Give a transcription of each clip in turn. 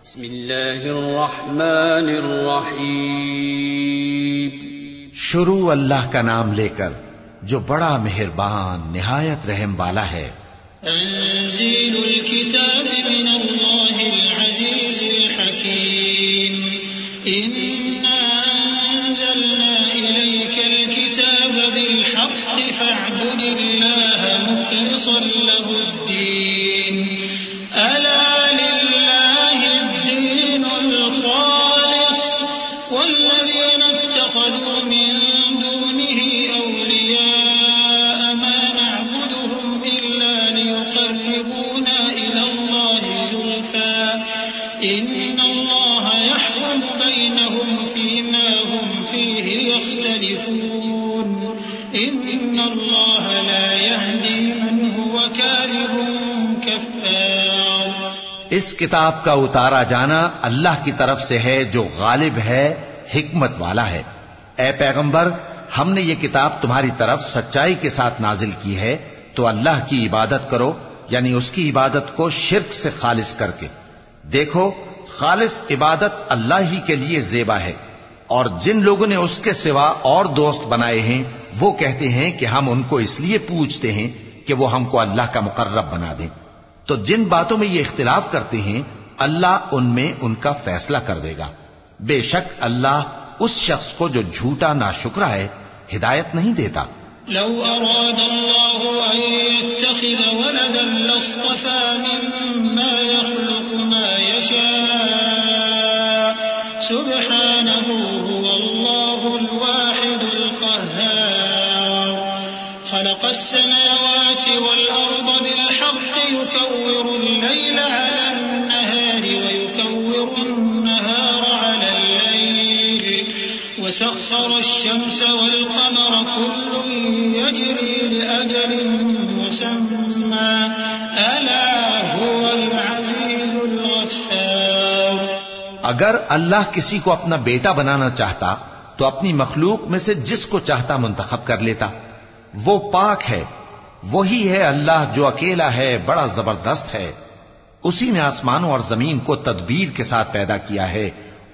بسم اللہ الرحمن الرحیم. شروع اللہ کا نام لے کر جو بڑا مہربان نہایت رحم والا ہے. تنزيل الكتاب من الله العزيز الحكيم. إنا أنزلنا إليك الكتاب بالحق فاعبد الله مخلصا له الدين. ألا لله الدين الخالص والذين اتخذوا من دونه أولياء ما نعبدهم إلا ليقربونا إلى الله زلفى إن الله يحكم بينهم فيما هم فيه يختلفون إن الله لا يهدي من هو كاذب كفار. اس کتاب کا اتارا جانا اللہ کی طرف سے ہے جو غالب ہے، حکمت والا ہے. اے پیغمبر، ہم نے یہ کتاب تمہاری طرف سچائی کے ساتھ نازل کی ہے، تو اللہ کی عبادت کرو، یعنی اس کی عبادت کو شرک سے خالص کر کے. دیکھو، خالص عبادت اللہ ہی کے لیے زیبا ہے، اور جن لوگوں نے اس کے سوا اور دوست بنائے ہیں وہ کہتے ہیں کہ ہم ان کو اس لیے پوجتے ہیں کہ وہ ہم کو اللہ کا مقرب بنا دیں. تو جن باتوں میں یہ اختلاف کرتے ہیں اللہ ان میں ان کا فیصلہ کر دے گا. بے شک اللہ اس شخص کو جو جھوٹا ناشکرا ہے ہدایت نہیں دیتا. لو أراد الله أن يتخذ ولدا لاصطفى مما يخلق ما يشاء سبحانه هو الله الواحد القهار. خلق السماوات والأرض بالحق يكور الليل على النهار ويكور النهار على الليل وسخر الشمس والقمر كل يجري لأجل مسمى ألا هو العزيز الغفار. اگر اللہ کسی کو اپنا بیٹا بنانا چاہتا تو اپنی مخلوق میں سے جس کو چاہتا منتخب کر لیتا. وہ پاک ہے، وہی ہے اللہ جو اکیلا ہے، بڑا زبردست ہے. اسی نے آسمانوں اور زمین کو تدبیر کے ساتھ پیدا کیا ہے،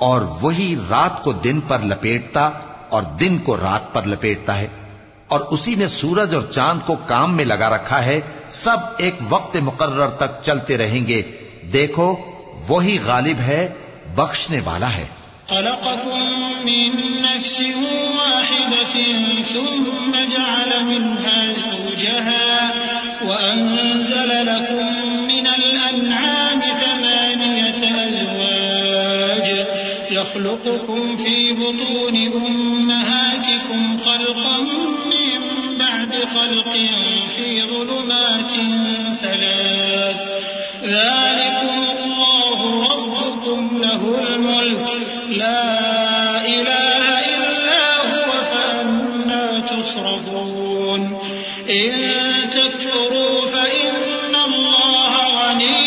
اور وہی رات کو دن پر لپیٹتا اور دن کو رات پر لپیٹتا ہے. اور اسی نے سورج اور چاند کو کام میں لگا رکھا ہے، سب ایک وقت مقرر تک چلتے رہیں گے. دیکھو، وہی غالب ہے، بخشنے والا ہے. خلقكم من نفس واحدة ثم جعل منها زوجها وأنزل لكم من الأنعام 8 أزواج يخلقكم في بطون أمهاتكم خلقا من بعد خلق في ظلمات 3 ذلكم الله ربكم له الملك لا إله إلا هو فأنا تصرفون. إن تكفروا فإن الله غني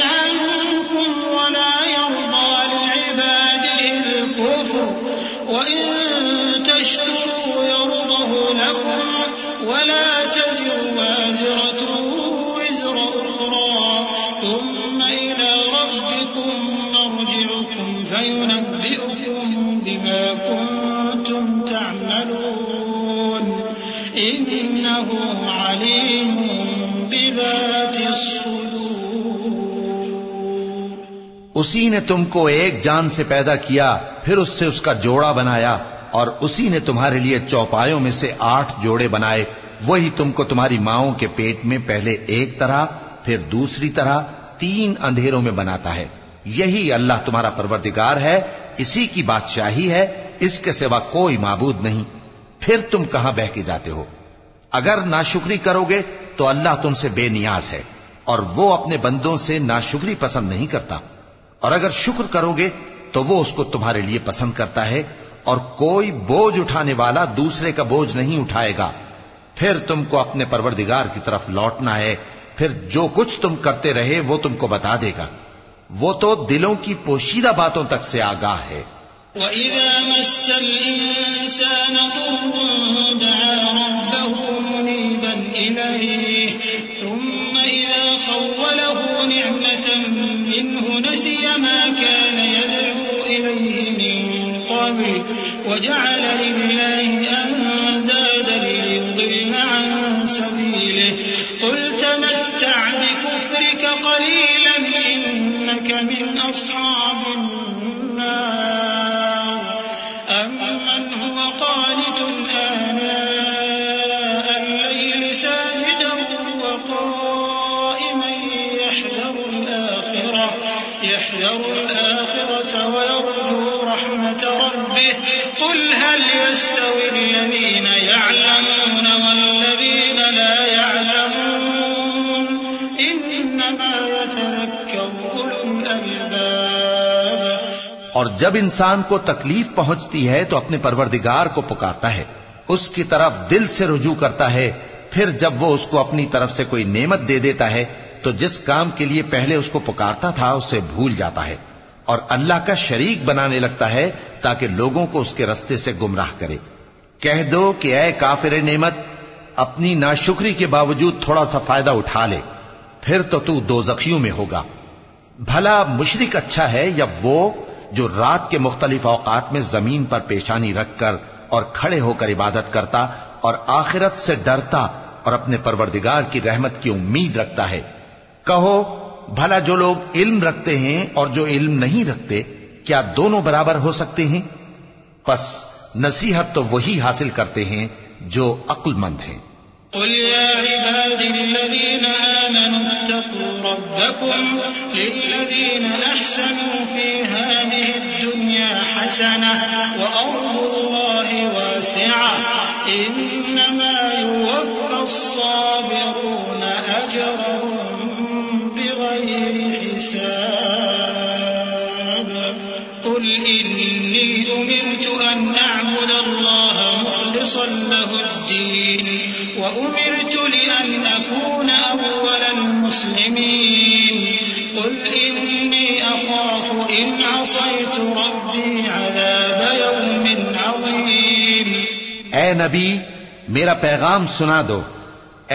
عنكم ولا يرضى لعباده الكفر وإن تشكروا يرضه لكم ولا تزر وازرة وزر أخرى ثم إلى ربكم مرجعكم فينبئكم بما كنتم تعملون إنه عليم بذات الصدور. اسی نے تم کو ایک جان سے پیدا کیا، پھر اس سے اس کا جوڑا بنایا، اور اسی نے تمہارے لیے چوپایوں میں سے 8 جوڑے بنائے. وہی تم کو تمہاری ماؤں کے پیٹ میں پہلے ایک طرح، پھر دوسری طرح 3 اندھیروں میں بناتا ہے. یہی اللہ تمہارا پروردگار ہے، اسی کی بادشاہی ہے، اس کے سوا کوئی معبود نہیں. پھر تم کہاں بہہ کے جاتے ہو؟ اگر ناشکری کرو گے تو اللہ تم سے بے نیاز ہے، اور وہ اپنے بندوں سے ناشکری پسند نہیں کرتا. اور اگر شکر کرو گے تو وہ اس کو تمہارے لیے پسند کرتا ہے، اور کوئی بوجھ اٹھانے والا دوسرے کا بوجھ نہیں اٹھائے گا. پھر تم کو اپنے پروردگار کی طرف لوٹنا ہے، پھر جو کچھ تم کرتے رہے وہ تم کو بتا دے گا. وہ تو دلوں کی پوشیدہ باتوں تک سے آگاہ ہے. وَإِذَا مَسَّ الْإِنسَانَ ضُرٌّ دَعَا رَبَّهُ مُنِيبًا إِلَيْهِ ثُمَّ إِذَا خَوَّلَهُ نِعْمَةً مِّنْهُ نَسِيَ مَا كَانَ قبل وجعل لله أندادا ليضل عن سبيله قل تمتع بكفرك قليلا إنك من أصحاب النار أمن هو قانت آناء الليل ساجدا وقائما يحذر الآخرة ويرجو رحمة ربه قل هل يستوي الذين يعلمون والذين لا يعلمون إنما يتذكر أولو الألباب۔ اور جب انسان کو تکلیف پہنچتی ہے تو اپنے پروردگار کو پکارتا ہے، اس کی طرف دل سے رجوع کرتا ہے، پھر جب وہ اس کو اپنی طرف سے کوئی نعمت دے دیتا ہے تو جس کام کے لیے پہلے اس کو پکارتا تھا اسے بھول جاتا ہے اور اللہ کا شریک بنانے لگتا ہے تاکہ لوگوں کو اس کے رستے سے گمراہ کرے۔ کہہ دو کہ اے کافر نعمت، اپنی ناشکری کے باوجود تھوڑا سا فائدہ اٹھا لے، پھر تو دوزخیوں میں ہوگا۔ بھلا مشرک اچھا ہے یا وہ جو رات کے مختلف اوقات میں زمین پر پیشانی رکھ کر اور کھڑے ہو کر عبادت کرتا اور آخرت سے ڈرتا اور اپنے پروردگار کی رحمت کی امید رکھتا ہے۔ کہو بھلا جو لوگ علم رکھتے ہیں اور جو علم نہیں رکھتے کیا دونوں برابر ہو سکتے ہیں؟ پس نصیحت تو وہی حاصل کرتے ہیں جو عقل مند ہیں۔ قل يا عبادي الذين آمنوا اتقوا ربكم للذين أحسنوا في هذه الدنيا حسنة وأرض الله واسعة إنما يوفى الصابرون أجرهم بغير حساب قل إني أمرت أن أعبد الله مخلصا له الدين وأمرت لأن أكون أول المسلمين قل إني أخاف إن عصيت ربي عذاب يوم عظيم۔ اے نبی میرا پیغام سنا دو،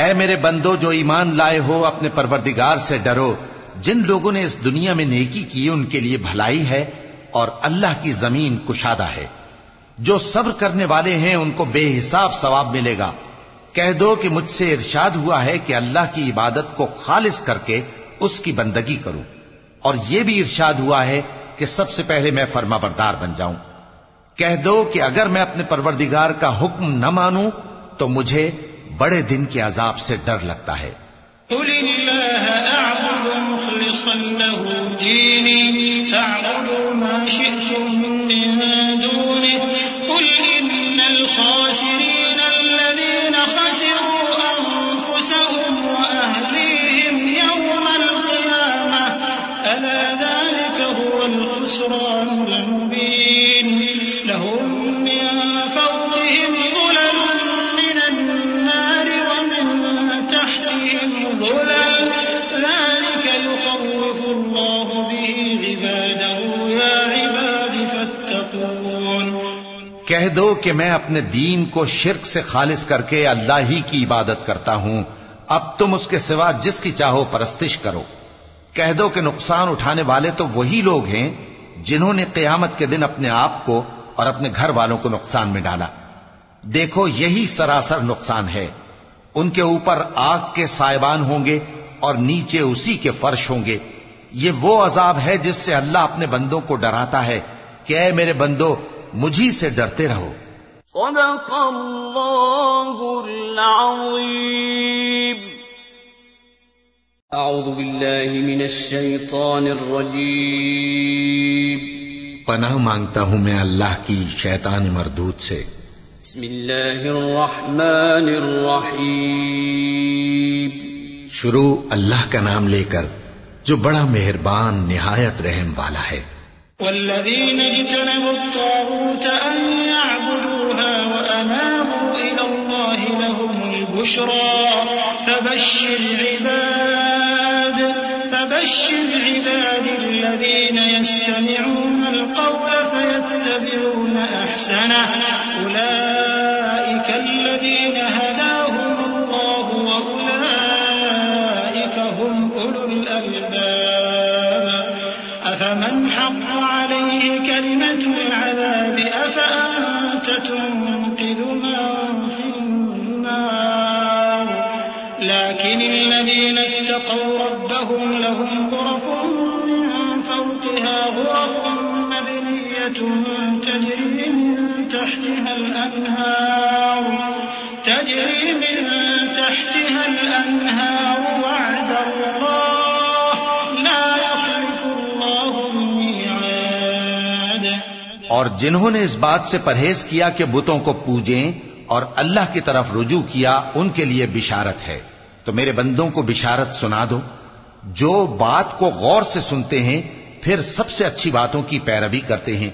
اے میرے بندو جو ایمان لائے ہو اپنے پروردگار سے ڈرو۔ جن لوگوں نے اس دنیا میں نیکی کی ان کے لیے بھلائی ہے اور اللہ کی زمین کشادہ ہے۔ جو صبر کرنے والے ہیں ان کو بے حساب ثواب ملے گا۔ کہہ دو کہ مجھ سے ارشاد ہوا ہے کہ اللہ کی عبادت کو خالص کر کے اس کی بندگی کروں، اور یہ بھی ارشاد ہوا ہے کہ سب سے پہلے میں فرما بردار بن جاؤں۔ کہہ دو کہ اگر میں اپنے پروردگار کا حکم نہ مانوں تو مجھے بڑے دن کے عذاب سے ڈر لگتا ہے۔ قل اللہ اعبد مخلصا له دینی فاعبدوا ما شئتم من دونه قل ان الخاسرین الذین خسروا انفسهم واهلیهم یوم القیامة الا ذلك هو الخسران المبین لهم من فوقهم ظلل من النار ومن تحتهم ظلل ذلك يخوف الله به عباده يا عباد فاتقون۔ کہہ دو کہ میں اپنے دین کو شرک سے خالص کر کے اللہ ہی کی عبادت کرتا ہوں، اب تم اس کے سوا جس کی چاہو پرستش کرو۔ کہہ دو کہ نقصان اٹھانے والے تو وہی لوگ ہیں جنہوں نے قیامت کے دن اپنے آپ کو اور اپنے گھر والوں کو نقصان میں ڈالا۔ دیکھو یہی سراسر نقصان ہے۔ ان کے اوپر آگ کے سائبان ہوں گے اور نیچے اسی کے فرش ہوں گے۔ یہ وہ عذاب ہے جس سے اللہ اپنے بندوں کو ڈراتا ہے کہ اے میرے بندو مجھی سے ڈرتے رہو۔ صدق اللہ العظیم۔ اعوذ باللہ من الشیطان الرجیم۔ پناہ مانگتا ہوں میں اللہ کی شیطان مردود سے۔ بسم اللہ الرحمن الرحیم۔ شروع اللہ کا نام لے کر جو بڑا مہربان نہایت رحم والا ہے۔ والذین اجتنبوا الطاغوت ان يعبدوها وانابوا الى الله لهم البشرى فبشر عباد الذين يستمعون القول فيتبعون احسنه اولئك الذين هداهم الله واولئك هم اولو الالباب افمن حق عليه كلمة العذاب أفأنت تنقذ من في النار لكن الذين اتقوا ربهم لهم غرف من فوقها غرف مبنية تجري من تحتها الأنهار وعد الله لا يخلف الله الميعاد. اور جنہوں نے اس بات سے پرہیز کیا کہ بتوں کو پوجیں اور اللہ کی طرف رجوع کیا ان کے لیے بشارت ہے. تو میرے بندوں کو بشارت سنا دو جو بات کو غور سے سنتے ہیں پھر سب سے اچھی باتوں کی پیروی کرتے ہیں.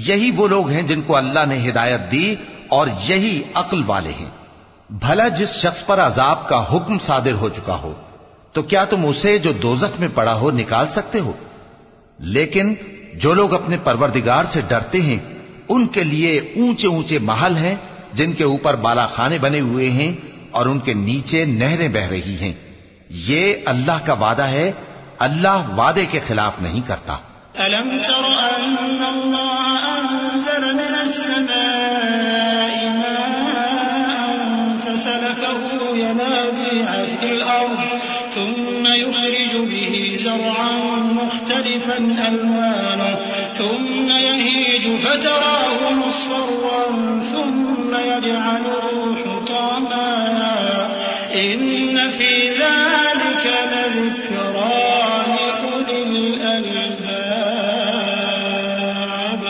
یہی وہ لوگ ہیں جن کو اللہ نے ہدایت دی اور یہی عقل والے ہیں. بھلا جس شخص پر عذاب کا حکم صادر ہو چکا ہو تو کیا تم اسے جو دوزخ میں پڑا ہو نکال سکتے ہو؟ لیکن جو لوگ اپنے پروردگار سے ڈرتے ہیں ان کے لیے اونچے اونچے محل ہیں جن کے اوپر بالا خانے بنے ہوئے ہیں اور ان کے نیچے نہریں بہ رہی ہیں. یہ اللہ کا وعدہ ہے، اللہ وعدے کے خلاف نہیں کرتا. ألم تر أن الله أنزل من السماء ماء فسلكه ينابيع في الأرض ثم يخرج به زرعا مختلفا ألوانه ثم يهيج فتراه مصفرا ثم يجعله حطاما إن في ذلك لذكرى لأولي الألباب.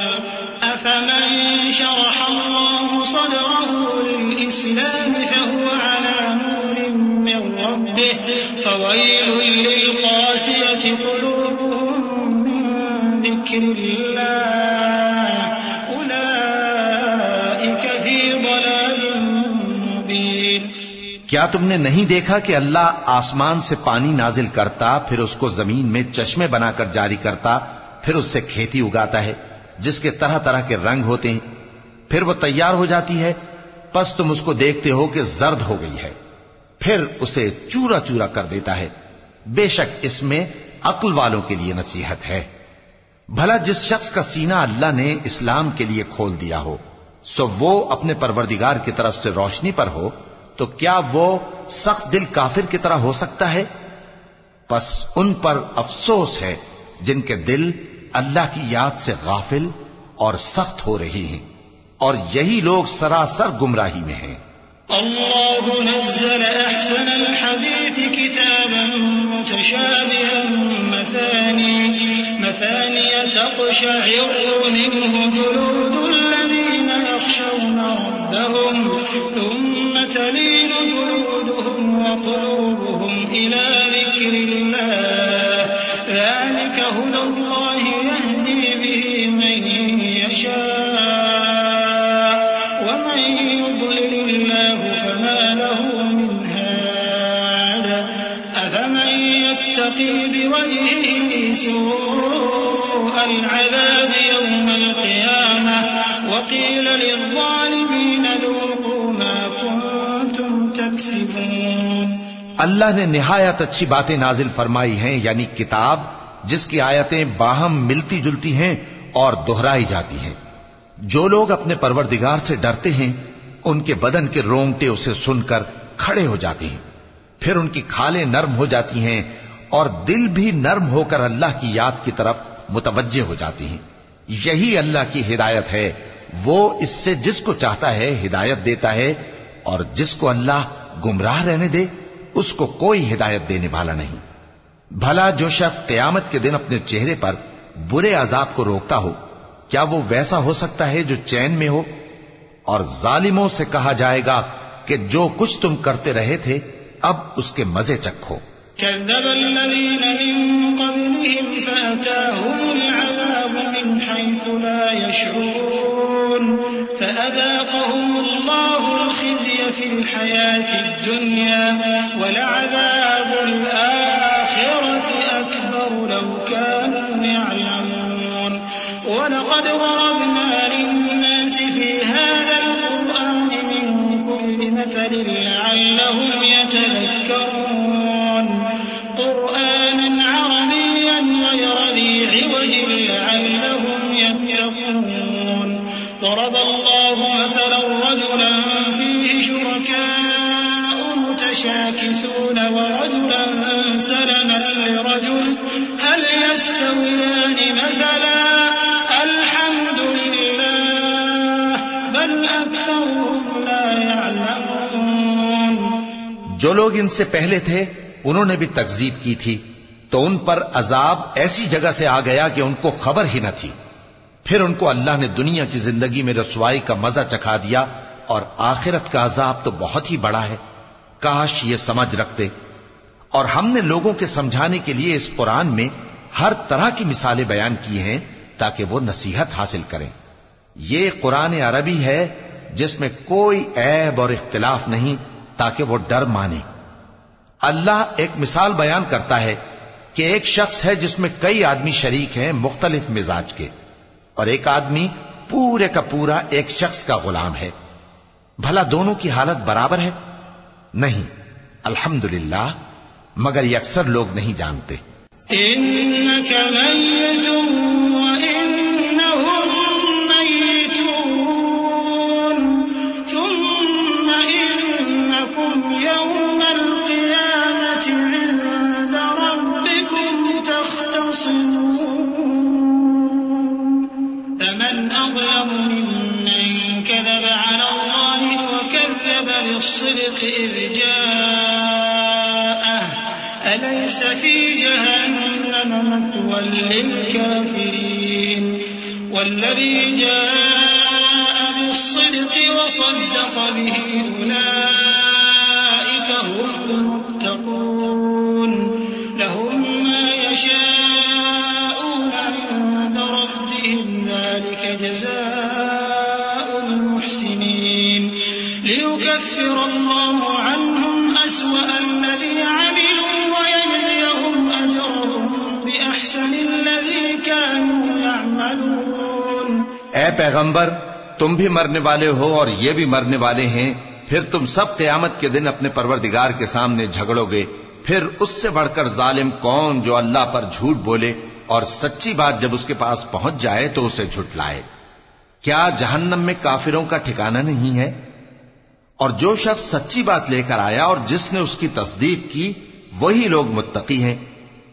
أفمن شرح الله صدره للإسلام فهو على نور من ربه فويل للقاسية قلوبهم من ذكر الله أولئك في ضلال مبين. کیا تم نے نہیں دیکھا کہ اللہ آسمان سے پانی نازل کرتا پھر اس کو زمین میں چشمے بنا کر جاری کرتا پھر اس سے کھیتی اگاتا ہے جس کے طرح طرح کے رنگ ہوتے ہیں پھر وہ تیار ہو جاتی ہے پس تم اس کو دیکھتے ہو کہ زرد ہو گئی ہے پھر اسے چورا چورا کر دیتا ہے. بے شک اس میں عقل والوں کے لیے نصیحت ہے. بھلا جس شخص کا سینہ اللہ نے اسلام کے لیے کھول دیا ہو سو وہ اپنے پروردگار کی طرف سے روشنی پر ہو تو کیا وہ سخت دل کافر کی طرح ہو سکتا ہے؟ پس ان پر افسوس ہے جن کے دل اللہ کی یاد سے غافل اور سخت ہو رہی ہیں اور یہی لوگ سراسر گمراہی میں ہیں. اللہ نزل احسن الحديث كتابا متشابها مثاني تقشعر منه جلود الذين يخشون ربهم ثم تلين جلودهم وقلوبهم إلى ذكر الله ذلك هدى الله يهدي به من يشاء ومن يضلل الله فما له من هاد أفمن يتقي بوجهه سوء العذاب يوم القيامة وقيل للظالمين ذوقوا ما كنتم تكسبون. اللہ نے نہایت اچھی باتیں نازل فرمائی ہیں یعنی کتاب جس کی آیتیں باہم ملتی جلتی ہیں اور دہرائی جاتی ہیں. جو لوگ اپنے پروردگار سے ڈرتے ہیں ان کے بدن کے رونگٹے اسے سن کر کھڑے ہو جاتے ہیں پھر ان کی کھالیں نرم ہو جاتی ہیں اور دل بھی نرم ہو کر اللہ کی یاد کی طرف متوجہ ہو جاتی ہیں. یہی اللہ کی ہدایت ہے، وہ اس سے جس کو چاہتا ہے ہدایت دیتا ہے اور جس کو اللہ گمراہ رہنے دے اس کو کوئی ہدایت دینے والا نہیں. بھلا جو شخص قیامت کے دن اپنے چہرے پر برے عذاب کو روکتا ہو کیا وہ ویسا ہو سکتا ہے جو چین میں ہو؟ اور ظالموں سے کہا جائے گا کہ جو کچھ تم کرتے رہے تھے اب اس کے مزے چکھو. كذب الذين من قبلهم فأتاهم العذاب من حيث لا يشعرون فأذاقهم الله الخزي في الحياة الدنيا ولعذاب الآخرة أكبر لو كانوا يعلمون. ولقد ضربنا للناس في هذا القرآن من كل مثل لعلهم يتذكرون قرآنا عربيا غير ذي عوج لعلهم يتقون ضرب الله مثلا رجلا فيه شركاء متشاكسون ورجلا سلما لرجل هل يستويان مثلا الحمد لله بل أكثرهم لا يعلمون. جو لوگ ان سے پہلے تھے انہوں نے بھی تکذیب کی تھی تو ان پر عذاب ایسی جگہ سے آ گیا کہ ان کو خبر ہی نہ تھی. پھر ان کو اللہ نے دنیا کی زندگی میں رسوائی کا مزہ چکھا دیا اور آخرت کا عذاب تو بہت ہی بڑا ہے. کاش یہ سمجھ رکھتے. اور ہم نے لوگوں کے سمجھانے کے لیے اس قرآن میں ہر طرح کی مثالیں بیان کی ہیں تاکہ وہ نصیحت حاصل کریں. یہ قرآن عربی ہے جس میں کوئی عیب اور اختلاف نہیں تاکہ وہ ڈر مانے. اللہ ایک مثال بیان کرتا ہے کہ ایک شخص ہے جس میں کئی آدمی شریک ہیں مختلف مزاج کے، اور ایک آدمی پورے کا پورا ایک شخص کا غلام ہے. بھلا دونوں کی حالت برابر ہے؟ نہیں. الحمدللہ، مگر یہ اکثر لوگ نہیں جانتے. إنك ميت وإنهم ميتون ثم إنكم يوم القيامة عند ربكم تختصمون فمن أظلم ممن كذب على الله وكذب بالصدق إذ جاءه أليس في جهنم مثوى للكافرين والذي جاء بالصدق وصدق به أولئك هم المتقون لهم ما يشاءون عند ربهم ذلك جزاء المحسنين ليكفر الله عنهم أسوأ الذي عملوا ويجزيهم أجرهم بأحسن الذي كانوا يعملون. اے پیغمبر، تم بھی مرنے والے ہو اور یہ بھی مرنے والے ہیں. پھر تم سب قیامت کے دن اپنے پروردگار کے سامنے جھگڑو گے. پھر اس سے بڑھ کر ظالم کون جو اللہ پر جھوٹ بولے اور سچی بات جب اس کے پاس پہنچ جائے تو اسے جھٹلائے. کیا جہنم میں کافروں کا ٹھکانہ نہیں ہے؟ اور جو شخص سچی بات لے کر آیا اور جس نے اس کی تصدیق کی وہی لوگ متقی ہیں.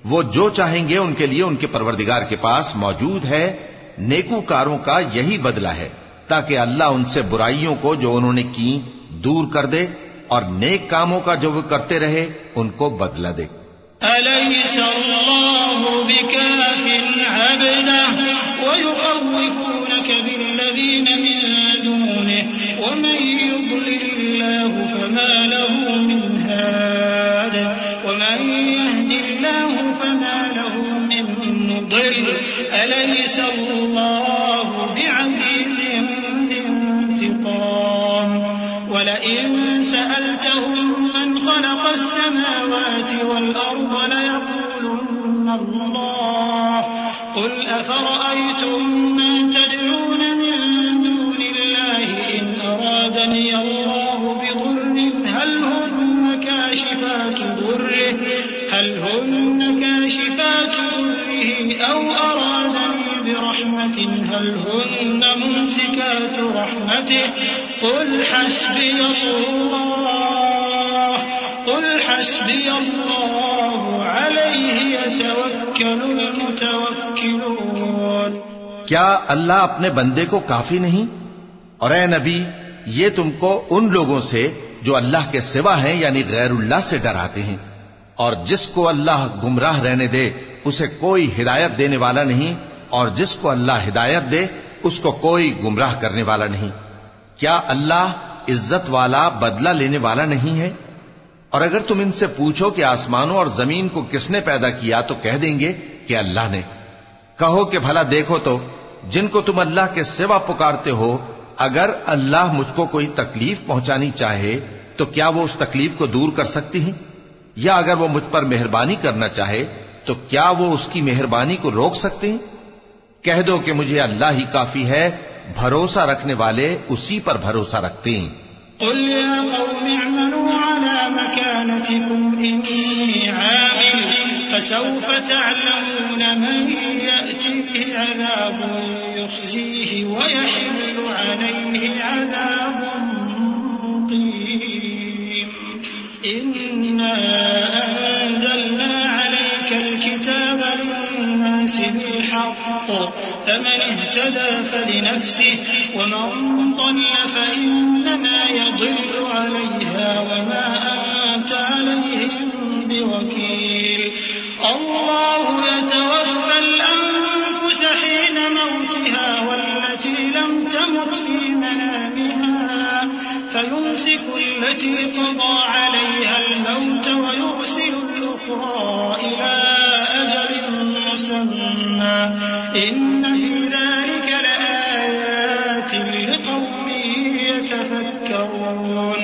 وہ جو چاہیں گے ان کے لیے ان کے پروردگار کے پاس موجود ہے. نیکوکاروں کا یہی بدلہ ہے تاکہ اللہ ان سے برائیوں کو جو انہوں نے کی دور کر دے اور نیک کاموں کا جو وہ کرتے رہے ان کو بدلہ دے. أليس الله بكاف عبده ويخوفونك بالذين من دونه ومن يضلل الله فما له من هاد ومن يهد الله فما له من مضل أليس الله بعزيز ذي انتقام ولئن سألتهم من خلق السماوات والأرض ليقولن الله قل أفرأيتم ما تدعون من دون الله إن أرادني الله بضر هل هن كاشفات ضره أو أرادني برحمة هل هن ممسكات رحمته قل حسبي الله عليه يتوكل المتوكلون. کیا اللہ اپنے بندے کو کافی نہیں؟ اور اے نبی، یہ تم کو ان لوگوں سے جو اللہ کے سوا ہیں یعنی غیر اللہ سے ڈراتے ہیں، اور جس کو اللہ گمراہ رہنے دے اسے کوئی ہدایت دینے والا نہیں، اور جس کو اللہ ہدایت دے اس کو کوئی گمراہ کرنے والا نہیں. کیا اللہ عزت والا بدلہ لینے والا نہیں ہے؟ اور اگر تم ان سے پوچھو کہ آسمانوں اور زمین کو کس نے پیدا کیا تو کہہ دیں گے کہ اللہ نے. کہو کہ بھلا دیکھو تو جن کو تم اللہ کے سوا پکارتے ہو، اگر اللہ مجھ کو کوئی تکلیف پہنچانی چاہے تو کیا وہ اس تکلیف کو دور کر سکتی ہیں؟ یا اگر وہ مجھ پر مہربانی کرنا چاہے تو کیا وہ اس کی مہربانی کو روک سکتے ہیں؟ کہہ دو کہ مجھے اللہ ہی کافی ہے، بھروسہ رکھنے والے اسی پر بھروسہ رکھتے ہیں. قل يا قوم اعملوا على مكانتكم إني عامل فسوف تعلمون من يأتيه عذاب يخزيه ويحل عليه عذاب مقيم إنا أنزلنا عليك الكتاب للناس بالحق فمن اهتدى فلنفسه ومن ضل فإنما يضل عليها وما أنت عليهم بوكيل الله يتوفى الأنفس حين موتها والتي لم تمت في منامها فيمسك التي قضى عليها الموت ويرسل الأخرى إلى أجل مسمى إن في ذلك لآيات لقوم يتفكرون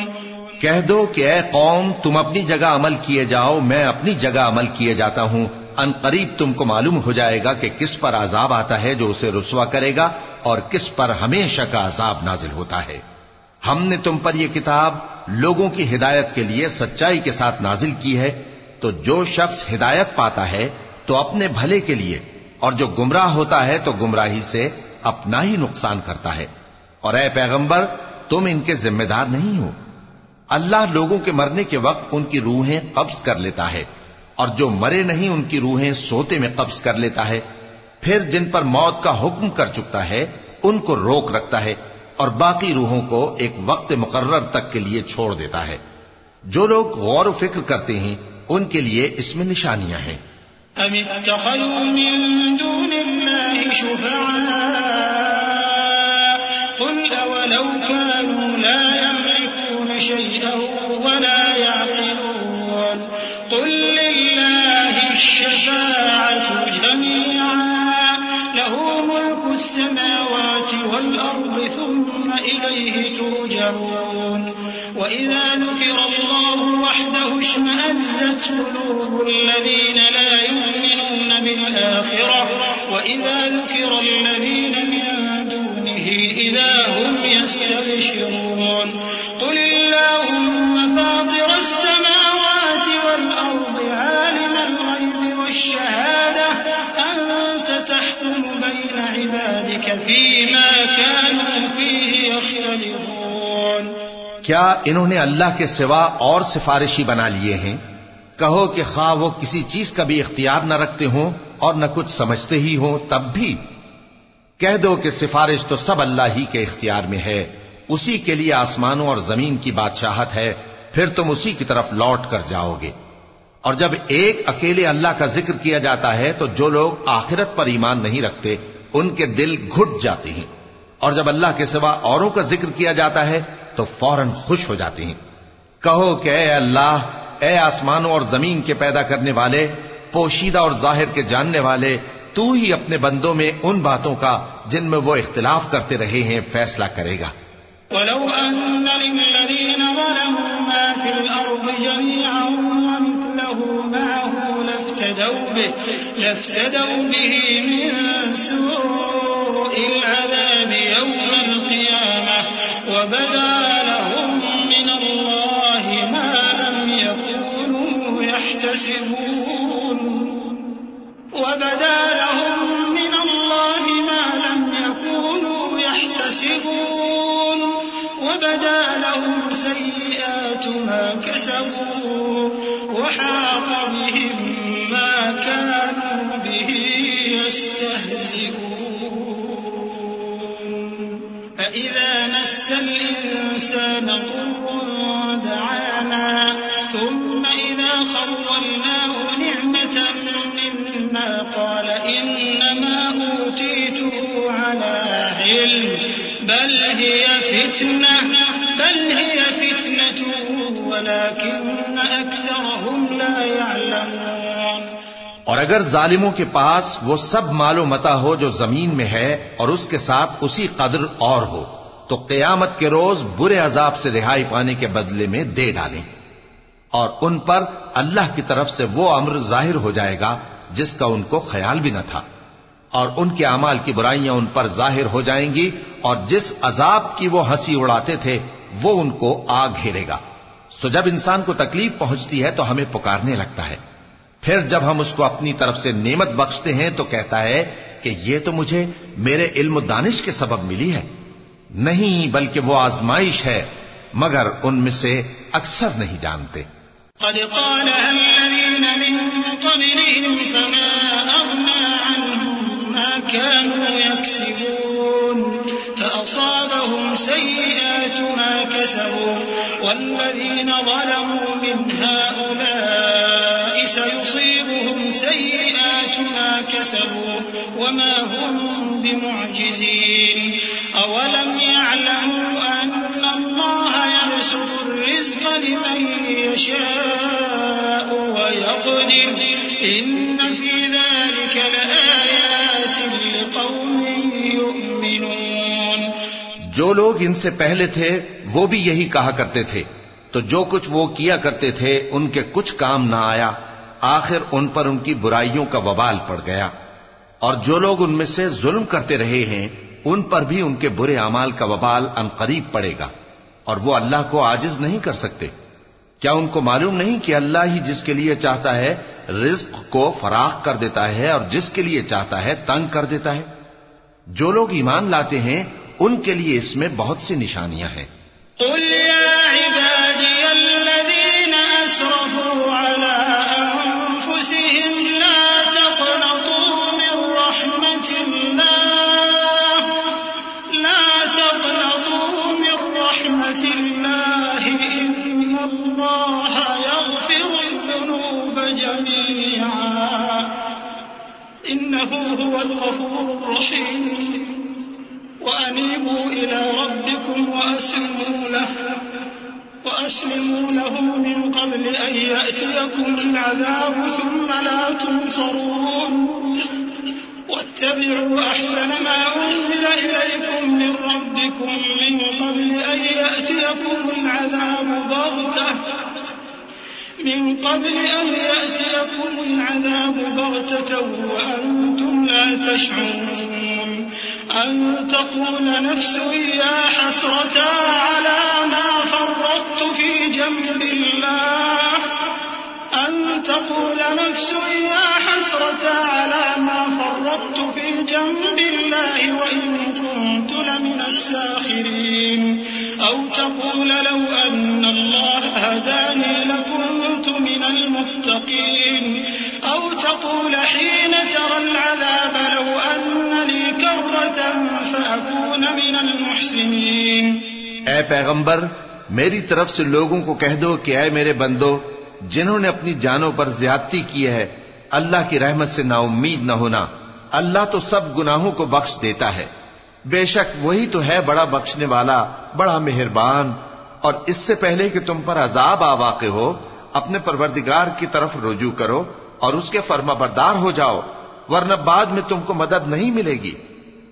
کہہ دو کہ اے قوم تم اپنی جگہ عمل کیے جاؤ میں اپنی جگہ عمل کیے جاتا ہوں ان قریب تم کو معلوم ہو جائے گا کہ کس پر عذاب آتا ہے جو اسے رسوا کرے گا اور کس پر ہمیشہ کا عذاب نازل ہوتا ہے ہم نے تم پر یہ کتاب لوگوں کی ہدایت کے لیے سچائی کے ساتھ نازل کی ہے تو جو شخص ہدایت پاتا ہے تو اپنے بھلے کے لیے اور جو گمراہ ہوتا ہے تو گمراہی سے اپنا ہی نقصان کرتا ہے اور اے پیغمبر تم ان کے ذمہ دار نہیں ہو اللہ لوگوں کے مرنے کے وقت ان کی روحیں قبض کر لیتا ہے اور جو مرے نہیں ان کی روحیں سوتے میں قبض کر لیتا ہے پھر جن پر موت کا حکم کر چکتا ہے ان کو روک رکھتا ہے اور باقی روحوں کو ایک وقت مقرر تک کے لیے چھوڑ دیتا ہے جو لوگ غور و فکر کرتے ہیں ان کے لیے اس میں نشانیاں ہیں أم اتخذوا من دون الله شفعاء قل أولو كانوا لا يملكون شيئا ولا يعقلون قل لله الشفاعة جميعا له ملك السماوات والأرض ثم إليه ترجعون وإذا ذكر الله وحده اشمأزت قلوب الذين لا يؤمنون بالآخرة وإذا ذكر الذين من دونه إذا هم يستبشرون قل اللهم فاطر السماوات والأرض عالم الغيب والشهادة أنت تحكم بين عبادك فيما كانوا فيه يختلفون کیا انہوں نے اللہ کے سوا اور سفارشی بنا لیے ہیں کہو کہ خواہ وہ کسی چیز کا بھی اختیار نہ رکھتے ہوں اور نہ کچھ سمجھتے ہی ہوں تب بھی کہہ دو کہ سفارش تو سب اللہ ہی کے اختیار میں ہے اسی کے لیے آسمانوں اور زمین کی بادشاہت ہے پھر تم اسی کی طرف لوٹ کر جاؤ گے اور جب ایک اکیلے اللہ کا ذکر کیا جاتا ہے تو جو لوگ آخرت پر ایمان نہیں رکھتے ان کے دل گھٹ جاتے ہیں اور جب اللہ کے سوا اوروں کا ذکر کیا جاتا ہے تو فوراً خوش ہو جاتے ہیں کہو کہ اے اللہ اے آسمانوں اور زمین کے پیدا کرنے والے پوشیدہ اور ظاہر کے جاننے والے تو ہی اپنے بندوں میں ان باتوں کا جن میں وہ اختلاف کرتے رہے ہیں فیصلہ کرے گا ولو أن للذين ظلموا ما في الأرض جميعا ومثله معه لافتدوا به من سوء العذاب يوم القيامة وبدا لهم من الله ما لم يكونوا يحتسبون وبدا لهم سيئات ما كسبوا وحاق بهم ما كانوا به يستهزئون فإذا مس الإنسان ضر دعانا ثم إذا خولناه نعمة منا قال إنما أوتيته على علم بل هي فتنة ولكن أكثرهم لا يعلمون اور اگر ظالموں کے پاس وہ سب مال و متاع ہو جو زمین میں ہے اور اس کے ساتھ اسی قدر اور ہو تو قیامت کے روز برے عذاب سے رہائی پانے کے بدلے میں دے ڈالیں اور ان پر اللہ کی طرف سے وہ امر ظاہر ہو جائے گا جس کا ان کو خیال بھی نہ تھا اور ان کے اعمال کی برائیاں ان پر ظاہر ہو جائیں گی اور جس عذاب کی وہ ہنسی اڑاتے تھے وہ ان کو آ گھیرے گا سو جب انسان کو تکلیف پہنچتی ہے تو ہمیں پکارنے لگتا ہے پھر جب ہم اس کو اپنی طرف سے نعمت بخشتے ہیں تو کہتا ہے کہ یہ تو مجھے میرے علم و دانش کے سبب ملی ہے. نہیں، بلکہ وہ آزمائش ہے، مگر ان میں سے اکثر نہیں جانتے. قد قالها الذين من قبلهم فما أغنى عنهم ما كانوا يكسبون فأصابهم سيئات ما كسبوا والذين ظلموا من هؤلاء سيصيبهم سيئات ما كسبوا وما هم بمعجزين أولم يعلموا أن الله يبسط الرزق لمن يشاء ويقدر إن في ذلك لآيات لقوم يؤمنون. جو لوگ ان سے پہلے تھے وہ بھی یہی کہا کرتے تھے، تو جو کچھ وہ کیا کرتے تھے ان کے کچھ کام نہ آیا، آخر ان پر ان کی برائیوں کا وبال پڑ گیا. اور جو لوگ ان میں سے ظلم کرتے رہے ہیں ان پر بھی ان کے برے اعمال کا وبال عنقریب پڑے گا، اور وہ اللہ کو عاجز نہیں کر سکتے. کیا ان کو معلوم نہیں کہ اللہ ہی جس کے لیے چاہتا ہے رزق کو فراخ کر دیتا ہے اور جس کے لیے چاہتا ہے تنگ کر دیتا ہے؟ جو لوگ ایمان لاتے ہیں ان کے لیے اس میں بہت سی نشانیاں ہیں. قل يا عبادي الذين أسرفوا على أنفسهم لا تقنطوا من رحمة الله إن الله يغفر الذنوب جميعا إنه هو الغفور الرحيم وأنيبوا إلى ربكم وأسلموا له من قبل أن يأتيكم العذاب ثم لا تنصرون واتبعوا أحسن ما أنزل إليكم من ربكم من قبل أن يأتيكم العذاب بغتة وأنتم لا تشعرون أن تقول نفس يا حسرة على ما فرطت في جنب الله وإن كنت لمن الساخرين أو تقول لو أن الله هداني لكنت من المتقين أو تقول حين ترى العذاب لو أن لي كرة فأكون من المحسنين. اے پیغمبر، میری طرف سے لوگوں کو کہہ دو کہ اے میرے بندو، جنہوں نے اپنی جانوں پر زیادتی کی ہے، اللہ کی رحمت سے نا امید نہ ہونا. اللہ تو سب گناہوں کو بخش دیتا ہے، بے شک وہی تو ہے بڑا بخشنے والا، بڑا مہربان. اور اس سے پہلے کہ تم پر عذاب آ واقع ہو، اپنے پروردگار کی طرف رجوع کرو اور اس کے فرما بردار ہو جاؤ، ورنہ بعد میں تم کو مدد نہیں ملے گی.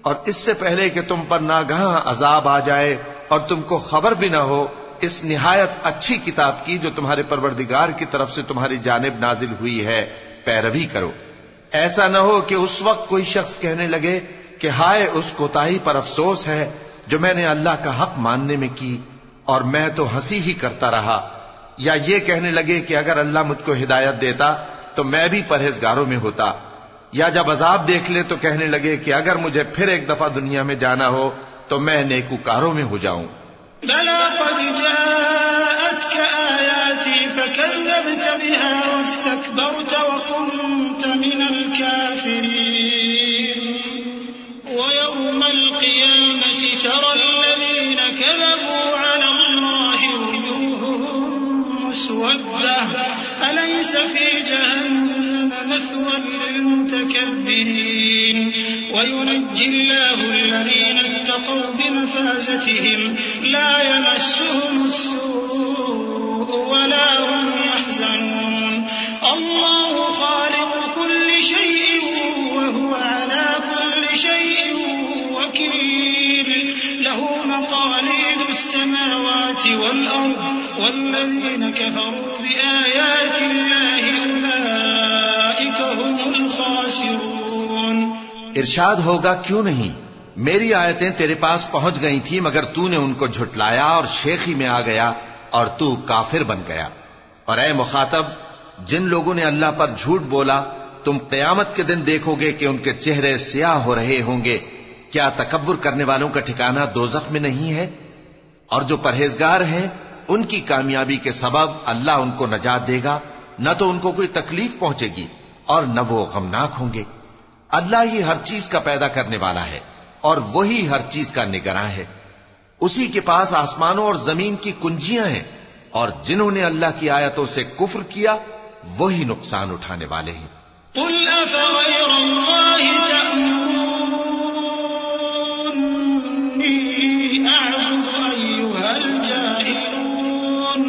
اور اس سے پہلے کہ تم پر ناگہاں عذاب آ جائے اور تم کو خبر بھی نہ ہو، اس نہایت اچھی کتاب کی جو تمہارے پروردگار کی طرف سے تمہاری جانب نازل ہوئی ہے پیروی کرو. ایسا نہ ہو کہ اس وقت کوئی شخص کہنے لگے کہ ہائے اس کوتاہی پر افسوس ہے جو میں نے اللہ کا حق ماننے میں کی اور میں تو ہنسی ہی کرتا رہا، یا یہ کہنے لگے کہ اگر اللہ مجھ کو ہدایت دیتا تو میں بھی پرہیزگاروں میں ہوتا، یا جب عذاب دیکھ لے تو کہنے لگے کہ اگر مجھے پھر ایک دفعہ دنیا میں جانا ہو تو میں نیکوکاروں میں ہو جاؤں. بلى قد جاءتك آياتي فكذبت بها واستكبرت وكنت من الكافرين ويوم القيامة ترى الذين كذبوا على الله وجوههم مسودة أليس في جهنم مثوى للمتكبرين وينجي الله الذين اتقوا بمفازتهم لا يمسهم السوء ولا هم يحزنون الله خالق كل شيء وهو على كل شيء وكيل له مقاليد السماوات والأرض والذين كفروا بآيات الله أولئك هم الخاسرون. ارشاد ہوگا کیوں نہیں، میری آیتیں تیرے پاس پہنچ گئی تھی مگر تو نے ان کو جھٹلایا اور شیخی میں آ گیا اور تو کافر بن گیا. اور اے مخاطب، جن لوگوں نے اللہ پر جھوٹ بولا تم قیامت کے دن دیکھو گے کہ ان کے چہرے سیاہ ہو رہے ہوں گے. کیا تکبر کرنے والوں کا ٹھکانہ دوزخ میں نہیں ہے؟ اور جو پرہیزگار ہیں ان کی کامیابی کے سبب اللہ ان کو نجات دے گا، نہ تو ان کو کوئی تکلیف پہنچے گی اور نہ وہ غمناک ہوں گے. اللہ ہی ہر چیز کا پیدا کرنے والا ہے اور وہی ہر چیز کا نگراں ہے. اسی کے پاس آسمانوں اور زمین کی کنجیاں ہیں، اور جنہوں نے اللہ کی آیتوں سے کفر کیا وہی نقصان اٹھانے والے ہیں. قل أفغير الله تأمروني أعبد أيها الجاهلون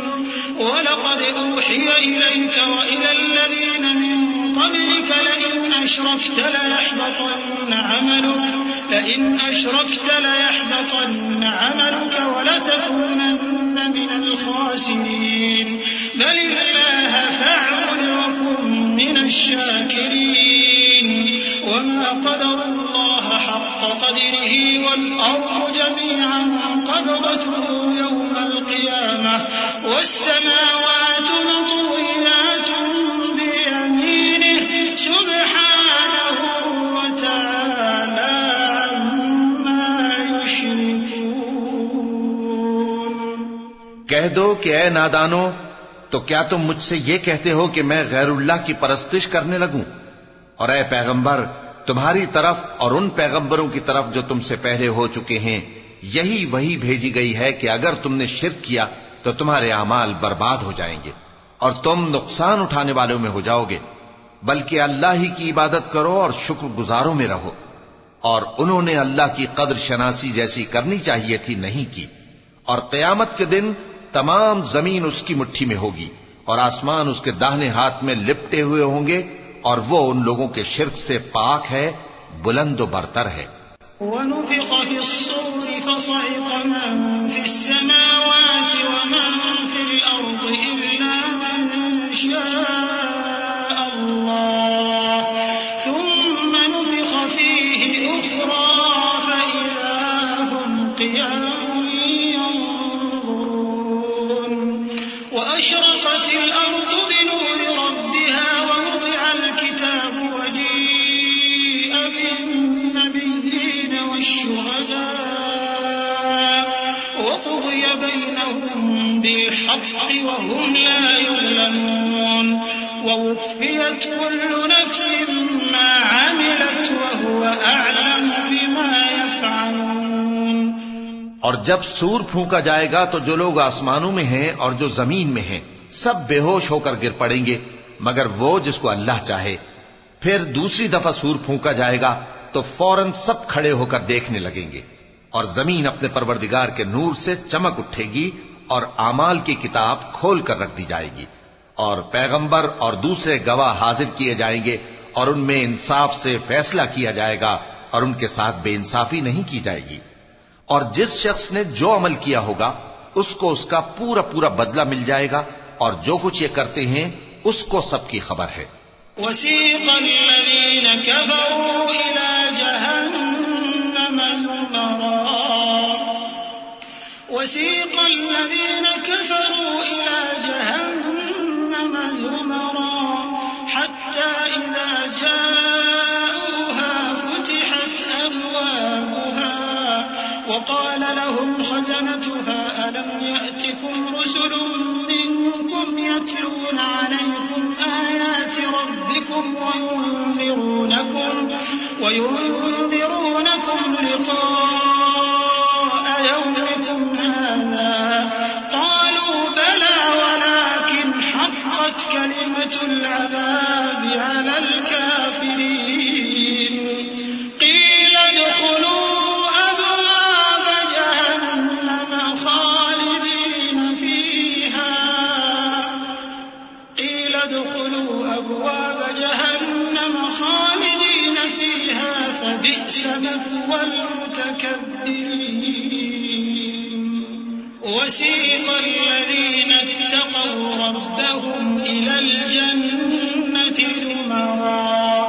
ولقد أوحي إليك وإلى الذين من قبلك لئن أشركت ليحبطن عملك ولتكونن من الخاسرين بل الله فاعبد وكن من الشاكرين وما قدر الله حق قدره والأرض جميعا قبضته يوم القيامة والسماوات مطويات بيمينه سبحانه وتعالى عما يشركون. کہہ دو کہ اے نادانو، تو کیا تم مجھ سے یہ کہتے ہو کہ میں غیر اللہ کی پرستش کرنے لگوں؟ اور اے پیغمبر، تمہاری طرف اور ان پیغمبروں کی طرف جو تم سے پہلے ہو چکے ہیں یہی وہی بھیجی گئی ہے کہ اگر تم نے شرک کیا تو تمہارے اعمال برباد ہو جائیں گے اور تم نقصان اٹھانے والوں میں ہو جاؤ گے. بلکہ اللہ ہی کی عبادت کرو اور شکر گزاروں میں رہو. اور انہوں نے اللہ کی قدر شناسی جیسی کرنی چاہیے تھی نہیں کی. اور قیامت کے دن تمام زمین اس کی مٹھی میں ہوگی اور آسمان اس کے داہنے ہاتھ میں لپٹے ہوئے ہوں گے، اور وہ ان لوگوں کے شرک سے پاک ہے، بلند و برتر ہے. ونفخ في الصور فصعق من في السماوات ومن في الأرض إلا من شاء الله ثم نفخ فيه أخرى فإذا هم قيام ينظرون. وأشرقت الأرض بنور ربها ووضع الكتاب وجيء بالنبيين والشهداء وقضي بينهم بالحق وهم لا يظلمون. ووفيت كل نفس ما عملت وهو أعلم بما يفعلون. اور جب سور پھونکا جائے گا تو جو لوگ آسمانوں میں ہیں اور جو زمین میں ہیں سب بے ہوش ہو کر گر پڑیں گے مگر وہ جس کو اللہ چاہے. پھر دوسری دفعہ سور پھونکا جائے گا تو فوراً سب کھڑے ہو کر دیکھنے لگیں گے، اور زمین اپنے پروردگار کے نور سے چمک اٹھے گی اور اعمال کی کتاب کھول کر رکھ دی جائے گی، اور پیغمبر اور دوسرے گواہ حاضر کیے جائیں گے، اور ان میں انصاف سے فیصلہ کیا جائے گا اور ان کے ساتھ بے انصافی نہیں کی جائے گی. اور جس شخص نے جو عمل کیا ہوگا اس کو اس کا پورا پورا بدلہ مل جائے گا، اور جو کچھ یہ کرتے ہیں اس کو سب کی خبر ہے. وسيق الذين كفروا إلى جهنم زمرا حتى إذا جاءوها فتحت أبوابها وقال لهم خزنتها ألم يأتكم رسل منكم يتلون عليكم آيات ربكم وينذرونكم لقاء يومكم هذا قالوا بلى ولكن حقت كلمة العذاب على الكافرين قيل ادخلوا أبواب جهنم خالدين فيها فبئس مثوى المتكبرين. وسيق الذين اتقوا ربهم إلى الجنة زمرا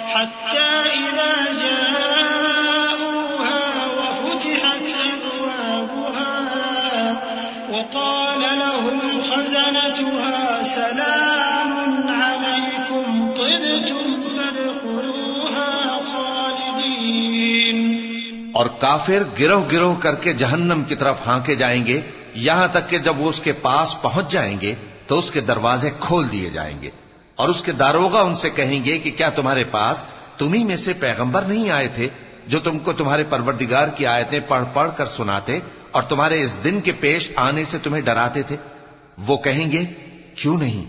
حتى إذا جاءوها وفتحت أبوابها وقال لهم خزنتها سلام اور کافر گروہ گروہ کر کے جہنم کی طرف ہانکے جائیں گے، یہاں تک کہ جب وہ اس کے پاس پہنچ جائیں گے تو اس کے دروازے کھول دیے جائیں گے، اور اس کے داروغہ ان سے کہیں گے کہ کیا تمہارے پاس تمہیں میں سے پیغمبر نہیں آئے تھے جو تم کو تمہارے پروردگار کی آیتیں پڑھ پڑھ کر سناتے اور تمہارے اس دن کے پیش آنے سے تمہیں ڈراتے تھے؟ وہ کہیں گے کیوں نہیں،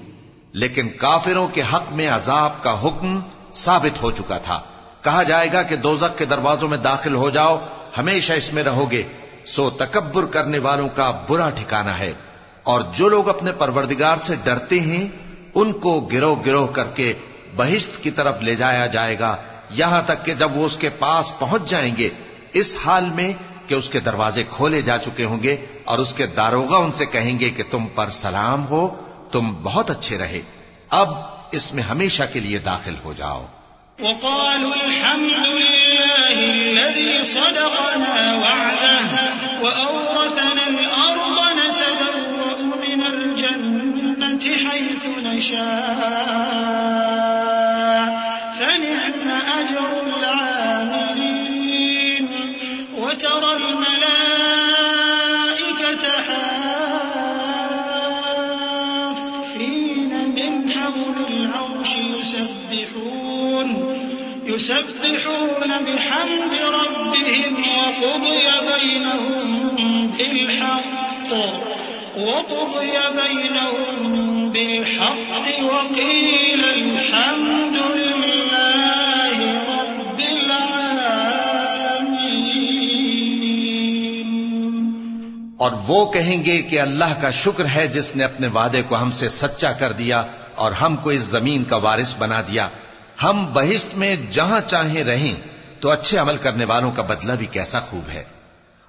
لیکن کافروں کے حق میں عذاب کا حکم ثابت ہو چکا تھا۔ کہا جائے گا کہ دوزخ کے دروازوں میں داخل ہو جاؤ، ہمیشہ اس میں رہو گے، سو تکبر کرنے والوں کا برا ٹھکانہ ہے۔ اور جو لوگ اپنے پروردگار سے ڈرتے ہیں ان کو گروہ گروہ کر کے بہشت کی طرف لے جایا جائے گا، یہاں تک کہ جب وہ اس کے پاس پہنچ جائیں گے اس حال میں کہ اس کے دروازے کھولے جا چکے ہوں گے، اور اس کے داروغہ ان سے کہیں گے کہ تم پر سلام ہو، تم بہت اچھے رہے، اب اس میں ہمیشہ کے لیے داخل ہو جاؤ۔ وقالوا الحمد لله الذي صدقنا وعده وأورثنا الأرض نتبوأ من الجنة حيث نشاء فنعم أجر العاملين وترى الملائكة حافين من حول العرش يسبحون بحمد ربهم وقضي بينهم بالحق وقيل الحمد لله رب العالمين۔ اور وہ کہیں گے کہ اللہ کا شکر ہے جس نے اپنے وعدے کو ہم سے سچا کر دیا اور ہم کو اس زمین کا وارث بنا دیا، ہم بہشت میں جہاں چاہیں رہیں، تو اچھے عمل کرنے والوں کا بدلہ بھی کیسا خوب ہے۔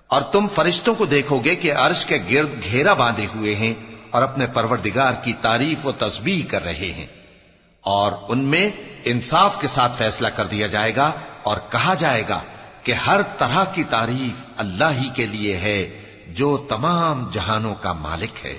اور تم فرشتوں کو دیکھو گے کہ عرش کے گرد گھیرا باندھے ہوئے ہیں اور اپنے پروردگار کی تعریف و تسبیح کر رہے ہیں، اور ان میں انصاف کے ساتھ فیصلہ کر دیا جائے گا اور کہا جائے گا کہ ہر طرح کی تعریف اللہ ہی کے لیے ہے جو تمام جہانوں کا مالک ہے۔